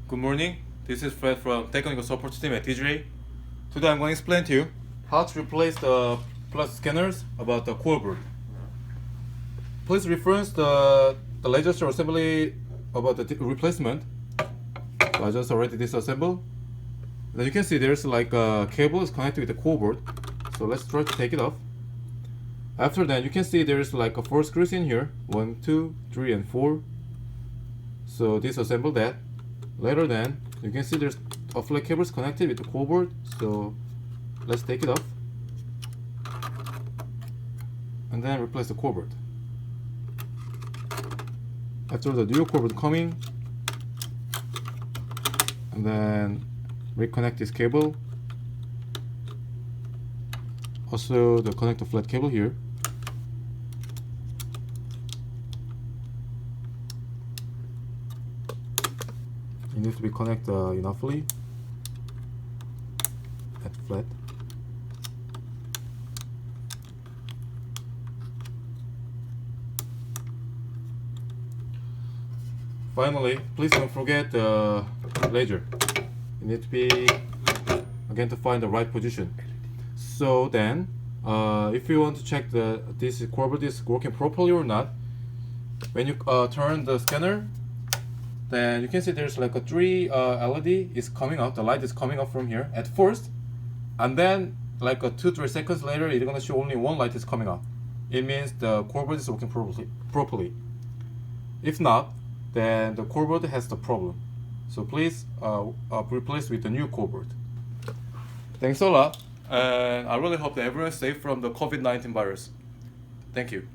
Good morning, this is Fred from Technical Support Team at Digiray. Today I'm going to explain to you how to replace the plus scanners about the core board. Please reference the register assembly about the replacement. So I just already disassembled. Then you can see there's like a cable is connected with the core board. So let's try to take it off. After that you can see there's like a 4 screws in here, 1, 2, 3 and 4. So disassemble that. Later then you can see there's a flat cables connected with the core board. So let's take it off and then replace the core board. After the new core board coming, and then reconnect this cable, also the connect the flat cable here. You need to be connect enoughly at flat. Finally, please don't forget the laser. You need to be again to find the right position. So then, if you want to check this core board is working properly or not, when you turn the scanner, then you can see there's like a 3 LED is coming out. The light is coming up from here at first, and then like 2-3 seconds later, it's gonna show only 1 light is coming out. It means the core board is working properly. If not, then the core board has the problem. So please replace with the new core board. Thanks a lot, and I really hope that everyone is safe from the COVID-19 virus. Thank you.